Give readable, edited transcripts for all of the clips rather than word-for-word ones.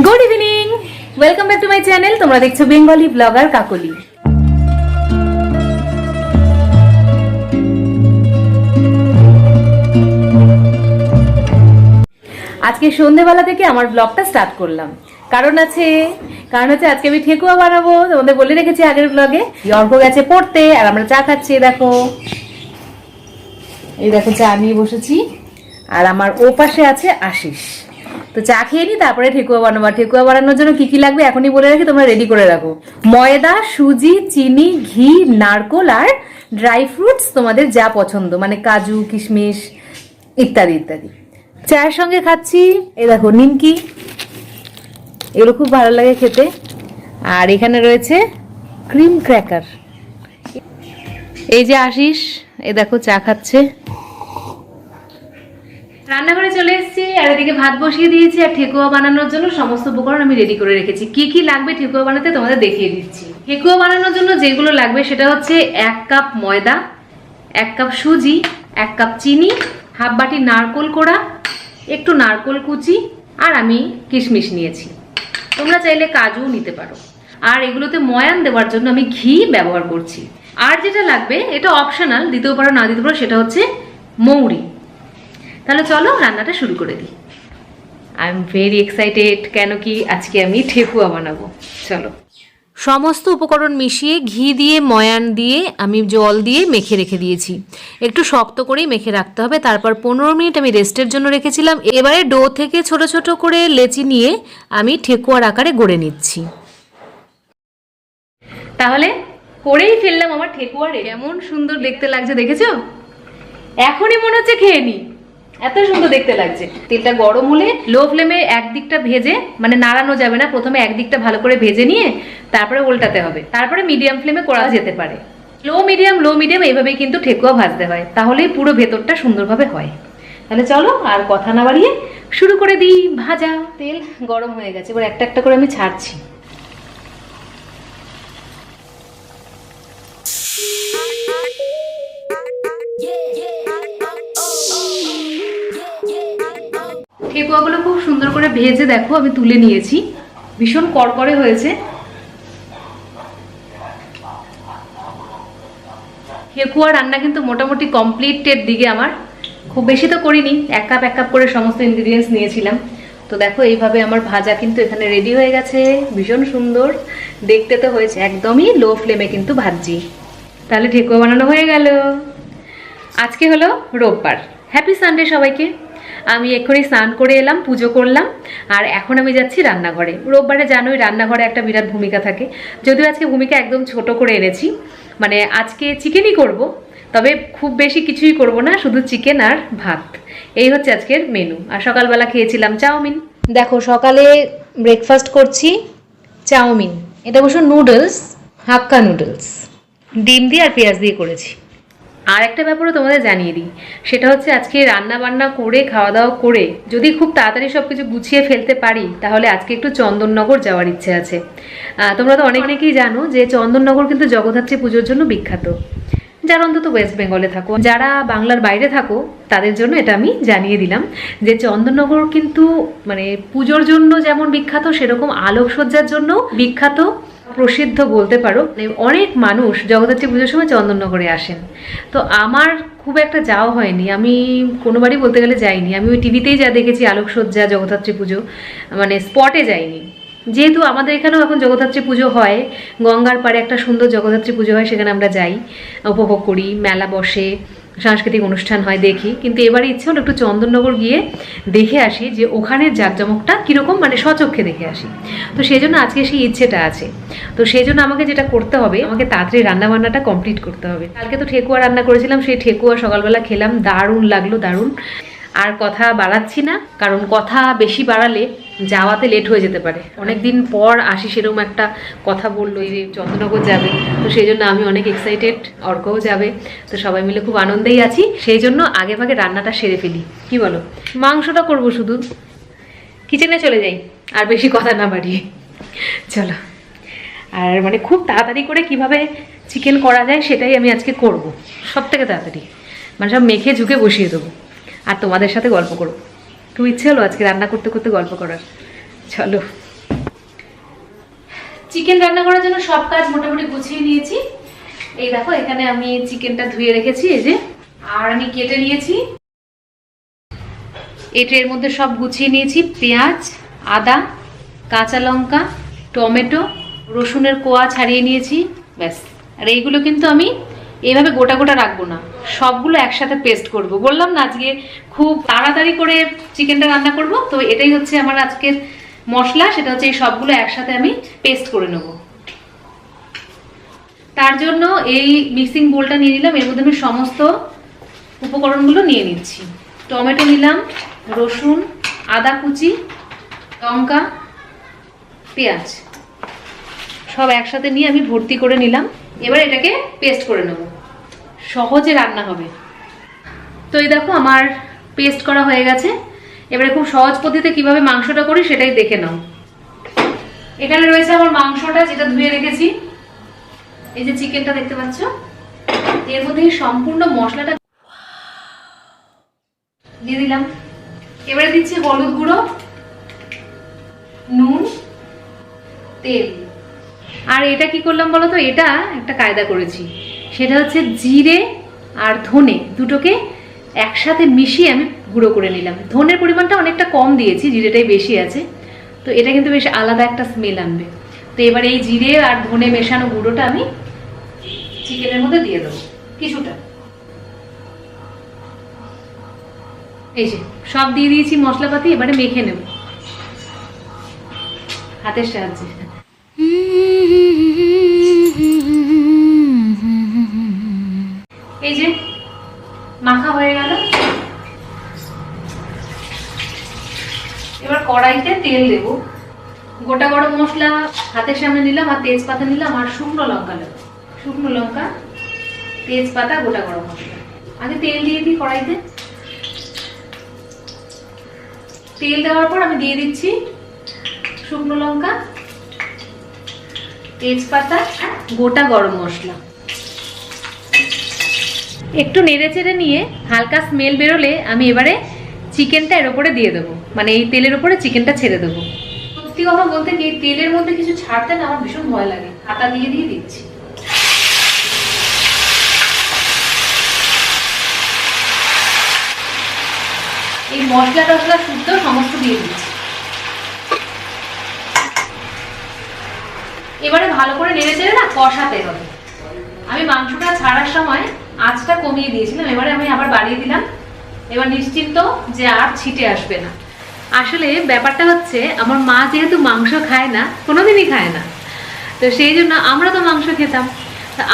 Good evening, welcome back to my channel. তোমরা দেখছো Bengali blogger কাকলি। আজকে সন্ধ্যেবেলা থেকে আমার ব্লগটা স্টার্ট করলাম। কারণ হচ্ছে আজকে আমি ঠেকুয়া বানাবো, তোমাদের বলে রেখেছি আগের ব্লগে। অর্ক গেছে পড়তে আর আমরা চা খাচ্ছি। এই দেখো চা নিয়ে বসেছি, আর আমার ও পাশে আছে আশিস। তো চা খেয়ে নি, তারপরে ঠেকুয়া বানাবো। ঠেকুয়া বানানোর জন্য কি কি লাগবে এখনই বলে রাখি, তোমরা রেডি করে রাখো। ময়দা, সুজি, চিনি, ঘি, নারকোল আর ড্রাই ফ্রুটস, তোমাদের যা পছন্দ, মানে কাজু, কিশমিশ ইত্যাদি ইত্যাদি। চায়ের সঙ্গে খাচ্ছি এই দেখো নিমকি, এগুলো খুব ভালো লাগে খেতে। আর এখানে রয়েছে ক্রিম ক্র্যাকার। এই যে আশিস, এই দেখো চা খাচ্ছে। রান্নাঘরে চলে এসেছি, আর এদিকে ভাত বসিয়ে দিয়েছি। আর ঠেকুয়া বানানোর জন্য সমস্ত উপকরণ আমি রেডি করে রেখেছি। কি কি লাগবে ঠেকুয়া বানাতে তোমাদের দেখিয়ে দিচ্ছি। ঠেকুয়া বানানোর জন্য যেগুলো লাগবে সেটা হচ্ছে 1 কাপ ময়দা, 1 কাপ সুজি, 1 কাপ চিনি, হাফ বাটি নারকোল কোড়া, একটু নারকোল কুচি, আর আমি কিশমিশ নিয়েছি। তোমরা চাইলে কাজুও নিতে পারো। আর এগুলোতে ময়ান দেওয়ার জন্য আমি ঘি ব্যবহার করছি। আর যেটা লাগবে, এটা অপশনাল, দিতেও পারো না দিতে পারো, সেটা হচ্ছে মৌরি। তাহলে চলো রান্নাটা শুরু করে দিই। আই এম ভেরি এক্সাইটেড, কেন কি আজকে আমি ঠেকুয়া বানাবো। চলো। সমস্ত উপকরণ মিশিয়ে ঘি দিয়ে ময়ান দিয়ে আমি জল দিয়ে মেখে রেখে দিয়েছি। একটু শক্ত করেই মেখে রাখতে হবে। তারপর 15 মিনিট আমি রেস্টের জন্য রেখেছিলাম। এবারে ডো থেকে ছোট ছোট করে লেচি নিয়ে আমি ঠেকুয়ার আকারে গড়ে নিচ্ছি। তাহলে করেই ফেললাম আমার ঠেকুয়ার। এমন সুন্দর দেখতে লাগছে, দেখেছো? এখনই মনে হচ্ছে খেয়ে নি, এত সুন্দর দেখতে লাগছে। তেলটা গরম হলে লো ফ্লেমে একদিকটা ভেজে, মানে নাড়ানো যাবে না, প্রথমে একদিকটা ভালো করে ভেজে নিয়ে তারপরে উল্টাতে হবে। তারপরে মিডিয়াম ফ্লেমে করা যেতে পারে। লো মিডিয়াম এইভাবেই কিন্তু ঠেকুয়া ভাজতে হয়, তাহলেই পুরো ভেতরটা সুন্দরভাবে হয়। তাহলে চলো আর কথা না বাড়িয়ে শুরু করে দিই ভাজা। তেল গরম হয়ে গেছে, এবার একটা একটা করে আমি ছাড়ছি। ঠেকুয়াগুলো খুব সুন্দর করে ভেজে দেখো আমি তুলে নিয়েছি। ভীষণ কড়কড়ে হয়েছে। ঠেকুয়া রান্না কিন্তু মোটামুটি কমপ্লিটের দিকে আমার। খুব বেশি তো করিনি, 1 কাপ 1 কাপ করে সমস্ত ইনগ্রিডিয়েন্টস নিয়েছিলাম। তো দেখো এইভাবে আমার ভাজা কিন্তু এখানে রেডি হয়ে গেছে। ভীষণ সুন্দর দেখতে তো হয়েছে, একদমই লো ফ্লেমে কিন্তু ভাজছি। তাহলে ঠেকুয়া বানানো হয়ে গেল। আজকে হলো রোববার। হ্যাপি সানডে সবাইকে। আমি এক্ষুনি স্নান করে এলাম, পুজো করলাম, আর এখন আমি যাচ্ছি রান্নাঘরে। রোববারে জানোই রান্নাঘরে একটা বিরাট ভূমিকা থাকে। যদিও আজকে ভূমিকা একদম ছোট করে এনেছি, মানে আজকে চিকেনই করব, তবে খুব বেশি কিছুই করব না, শুধু চিকেন আর ভাত। এই হচ্ছে আজকের মেনু। আর সকালবেলা খেয়েছিলাম চাউমিন। দেখো সকালে ব্রেকফাস্ট করছি চাউমিন। এটা অবশ্য নুডলস, হাক্কা নুডলস, ডিম দিয়ে আর পেঁয়াজ দিয়ে করেছি। আর একটা ব্যাপারও তোমাদের জানিয়ে দিই, সেটা হচ্ছে আজকে রান্না বান্না করে খাওয়া দাওয়া করে যদি খুব তাড়াতাড়ি সব কিছু গুছিয়ে ফেলতে পারি, তাহলে আজকে একটু চন্দননগর যাওয়ার ইচ্ছে আছে। তোমরা তো অনেকেই জানো যে চন্দননগর কিন্তু জগদ্ধাত্রী পুজোর জন্য বিখ্যাত। যারা অন্তত ওয়েস্ট বেঙ্গলে থাকো, যারা বাংলার বাইরে থাকো, তাদের জন্য এটা আমি জানিয়ে দিলাম যে চন্দননগর কিন্তু মানে পুজোর জন্য যেমন বিখ্যাত, সেরকম আলোকসজ্জার জন্য বিখ্যাত, প্রসিদ্ধ বলতে পারো। অনেক মানুষ জগদ্ধাত্রী পুজোর সময় চন্দননগরে আসেন। তো আমার খুব একটা যাওয়া হয়নি, আমি কোনোবারই বলতে গেলে যাইনি। আমি ওই টিভিতেই যা দেখেছি আলোকসজ্জা, জগদ্ধাত্রী পুজো, মানে স্পটে যাইনি। যেহেতু আমাদের এখানেও এখন জগদ্ধাত্রী পুজো হয়, গঙ্গার পাড়ে একটা সুন্দর জগদ্ধাত্রী পুজো হয়, সেখানে আমরা যাই, উপভোগ করি, মেলা বসে, সাংস্কৃতিক অনুষ্ঠান হয়, দেখি। কিন্তু এবারে ইচ্ছে হলো একটু চন্দননগর গিয়ে দেখে আসি যে ওখানের জাঁকজমকটা কীরকম, মানে স্বচক্ষে দেখে আসি। তো সেই জন্য আজকে সেই ইচ্ছেটা আছে। তো সেই জন্য আমাকে যেটা করতে হবে, আমাকে তাড়াতাড়ি রান্নাবান্নাটা কমপ্লিট করতে হবে। কালকে তো ঠেকুয়া রান্না করেছিলাম, সেই ঠেকুয়া সকালবেলা খেলাম, দারুণ লাগলো, দারুণ। আর কথা বাড়াচ্ছি না, কারণ কথা বেশি বাড়ালে যাওয়াতে লেট হয়ে যেতে পারে। অনেকদিন পর আসি, সেরকম একটা কথা বললো যে চন্দননগর যাবে। তো সেই জন্য আমি অনেক এক্সাইটেড, অর্কও যাবে। তো সবাই মিলে খুব আনন্দেই আছি। সেই জন্য আগে ভাগে রান্নাটা সেরে ফেলি, কি বলো? মাংসটা করবো শুধু। কিচেনে চলে যাই আর বেশি কথা না বাড়িয়ে, চলো। আর মানে খুব তাড়াতাড়ি করে কিভাবে চিকেন করা যায় সেটাই আমি আজকে করব, সব থেকে তাড়াতাড়ি। মানে সব মেখে ঝুঁকে বসিয়ে দেবো আর তোমাদের সাথে গল্প করবো। খুব ইচ্ছে হলো আজকে রান্না করতে করতে গল্প করার। চলো। চিকেন রান্না করার জন্য সব কাজ মোটামুটি গুছিয়ে নিয়েছি। এই দেখো এখানে আমি চিকেনটা ধুয়ে রেখেছি, এই যে, আর আমি কেটে নিয়েছি। এর মধ্যে সব গুছিয়ে নিয়েছি, পেঁয়াজ, আদা, কাঁচা লঙ্কা, টমেটো, রসুনের কোয়া ছাড়িয়ে নিয়েছি, ব্যাস। আর এইগুলো কিন্তু আমি এইভাবে গোটা গোটা রাখবো না, সবগুলো একসাথে পেস্ট করব। বললাম না আজকে খুব তাড়াতাড়ি করে চিকেনটা রান্না করব, তো এটাই হচ্ছে আমার আজকের মশলা, সেটা হচ্ছে এই সবগুলো একসাথে আমি পেস্ট করে নেব। তার জন্য এই মিক্সিং বোলটা নিয়ে নিলাম, এর মধ্যে আমি সমস্ত উপকরণগুলো নিয়ে নিচ্ছি। টমেটো নিলাম, রসুন, আদা কুচি, লঙ্কা, পেঁয়াজ সব একসাথে নিয়ে আমি ভর্তি করে নিলাম। এবার এটাকে পেস্ট করে নেব, সহজে রান্না হবে। তো এই দেখো আমার পেস্ট করা হয়ে গেছে। এবারে খুব সহজ পদ্ধতিতে কিভাবে মাংসটা করি সেটাই দেখে নাও। এখানে রয়েছে আমার মাংসটা, যেটা ধুয়ে রেখেছি। এই যে চিকেনটা দেখতে পাচ্ছ, এর মধ্যে সম্পূর্ণ মশলাটা দিয়ে দিলাম। এবারে দিচ্ছি হলুদ গুঁড়ো, নুন, তেল। আর এটা কি করলাম বলো তো, এটা একটা কায়দা করেছি, সেটা হচ্ছে জিরে আর ধনে দুটোকে একসাথে মিশিয়ে আমি গুঁড়ো করে নিলাম। ধনের পরিমাণটা অনেকটা কম দিয়েছি, জিরেটাই বেশি আছে, তো এটা কিন্তু বেশ আলাদা একটা স্মেল আনবে। তো এবার এই জিরে আর ধনে মেশানো গুঁড়োটা আমি চিকেনের মধ্যে দিয়ে দেবো কিছুটা। এই যে সব দিয়ে দিয়েছি মশলাপাতি, এবারে মেখে নেব হাতের সাহায্যে। এই যে মাখা হয়ে গেল। এবার কড়াইতে তেল দেব। গোটা গরম মশলা হাতের সামনে নিলাম, আর তেজপাতা নিলাম, আর শুকনো লঙ্কা নেব। শুকনো লঙ্কা, তেজপাতা, গোটা গরম মশলা। আগে তেল দিয়ে দিই কড়াইতে। তেল দেওয়ার পর আমি দিয়ে দিচ্ছি শুকনো লঙ্কা, তেজপাতা, গোটা গরম মশলা। একটু নেড়ে চেড়ে নিয়ে হালকা স্মেল বেরোলে আমি এবারে চিকেনটা এর উপরে দিয়ে দেবো, মানে এই তেলের উপরে চিকেনটা ছেড়ে দেবো। সত্যি কথা বলতে কি, তেলের মধ্যে কিছু ছাড়তে না আমার ভীষণ ভয় লাগে। হাতা দিয়ে দিয়ে দিচ্ছি। এই মশলা টসলা শুদ্ধ সমস্ত দিয়ে দিচ্ছি। এবারে ভালো করে নেড়ে চেড়ে না কষাতে হবে। আমি মাংসটা ছাড়ার সময় আঁচটা কমিয়ে দিয়েছিলাম, এবারে আমি আবার বাড়িয়ে দিলাম। এবার নিশ্চিন্ত যে আর ছিটে আসবে না। আসলে ব্যাপারটা হচ্ছে, আমার মা যেহেতু মাংস খায় না, কোনোদিনই খায় না, তো সেই জন্য আমরা তো মাংস খেতাম,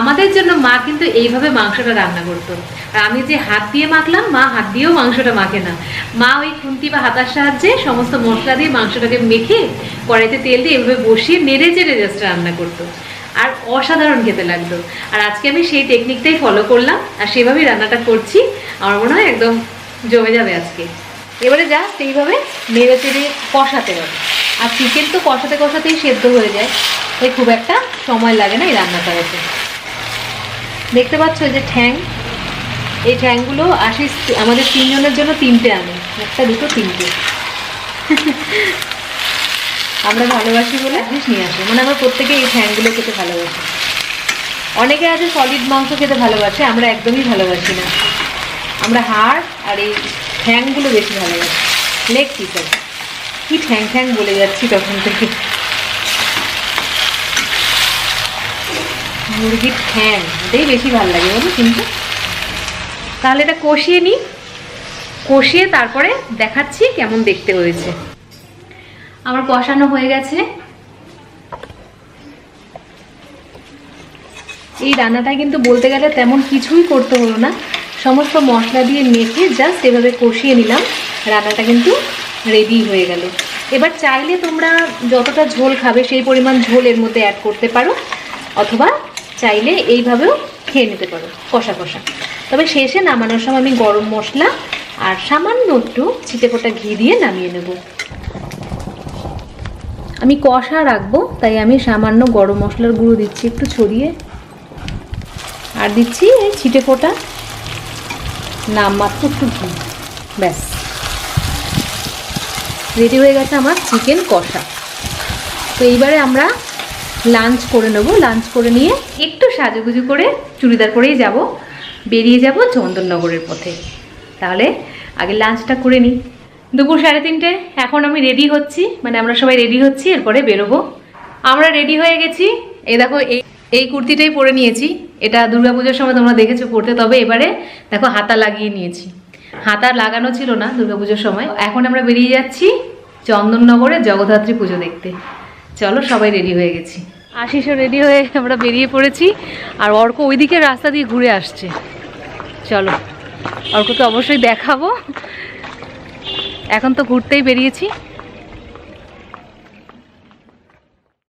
আমাদের জন্য মা কিন্তু এইভাবে মাংসটা রান্না করতো। আর আমি যে হাত দিয়ে মাখলাম, মা হাত দিয়েও মাংসটা মাখে না। মা ওই খুন্তি বা হাতার সাহায্যে সমস্ত মশলা দিয়ে মাংসটাকে মেখে কড়াইতে তেল দিয়ে এভাবে বসিয়ে নেড়ে চেড়ে জাস্ট রান্না করতো, আর অসাধারণ খেতে লাগতো। আর আজকে আমি সেই টেকনিকটাই ফলো করলাম, আর সেভাবেই রান্নাটা করছি। আমার মনে হয় একদম জমে যাবে আজকে। এবারে জাস্ট এইভাবে নেড়ে চেড়ে কষাতে হবে। আর চিকেন তো কষাতে কষাতেই সেদ্ধ হয়ে যায়, তাই খুব একটা সময় লাগে না এই রান্না করাতে। দেখতে পাচ্ছ যে ঠ্যাং, এই ঠ্যাংগুলো আসি আমাদের তিনজনের জন্য তিনটে আনে, একটা দুটো তিনটে। আমরা ভালোবাসি বলে জিনিস নিয়ে আসে, মানে আমরা প্রত্যেকে এই ঠ্যাংগুলো খেতে ভালোবাসি। অনেকে আছে সলিড মাংস খেতে ভালোবাসে, আমরা একদমই ভালোবাসি না। আমরা হাড় আর এই ঠ্যাংগুলো বেশি ভালোবাসি। লেগ পিস আছে, কি ঠ্যাং ঠ্যাং বলে যাচ্ছি তখন থেকে। মুরগির ঠ্যাং এটাই বেশি ভালো লাগে বলো কিন্তু। তাহলে এটা কষিয়ে নিই, কষিয়ে তারপরে দেখাচ্ছি কেমন দেখতে হয়েছে। আমার কষানো হয়ে গেছে। এই রান্নাটা কিন্তু বলতে গেলে তেমন কিছুই করতে হলো না, সমস্ত মশলা দিয়ে মেখে জাস্ট এভাবে কষিয়ে নিলাম, রান্নাটা কিন্তু রেডি হয়ে গেল। এবার চাইলে তোমরা যতটা ঝোল খাবে সেই পরিমাণ ঝোল এর মধ্যে অ্যাড করতে পারো, অথবা চাইলে এইভাবেও খেয়ে নিতে পারো কষা কষা। তবে শেষে নামানোর সময় আমি গরম মশলা আর সামান্য একটু ছিটেফোঁটা ঘি দিয়ে নামিয়ে নেব। আমি কষা রাখবো তাই আমি সামান্য গরম মশলার গুঁড়ো দিচ্ছি একটু ছড়িয়ে, আর দিচ্ছি এই ছিটেফোঁটা নামমাত্র একটু ঘি, ব্যাস রেডি হয়ে গেছে আমার চিকেন কষা। তো এইবারে আমরা লাঞ্চ করে নেবো, লাঞ্চ করে নিয়ে একটু সাজুগুজু করে চুড়িদার পরেই যাব, বেরিয়ে যাব চন্দননগরের পথে। তাহলে আগে লাঞ্চটা করে নিই। দুপুর 3:30, এখন আমি রেডি হচ্ছি, মানে আমরা সবাই রেডি হচ্ছি, এরপরে বেরোবো। আমরা রেডি হয়ে গেছি। এই দেখো এই কুর্তিটাই পরে নিয়েছি, এটা দুর্গাপুজোর সময় তোমরা দেখেছো পরতে, তবে এবারে দেখো হাতা লাগিয়ে নিয়েছি, হাতা লাগানো ছিল না দুর্গাপুজোর সময়। এখন আমরা বেরিয়ে যাচ্ছি চন্দননগরে জগদ্ধাত্রী পুজো দেখতে। চলো, সবাই রেডি হয়ে গেছি। আশিসও রেডি হয়ে আমরা বেরিয়ে পড়েছি, আর অর্ক ওইদিকে রাস্তা দিয়ে ঘুরে আসছে। চলো, অর্ককে অবশ্যই দেখাবো। এখন তো ঘুরতেই বেরিয়েছি।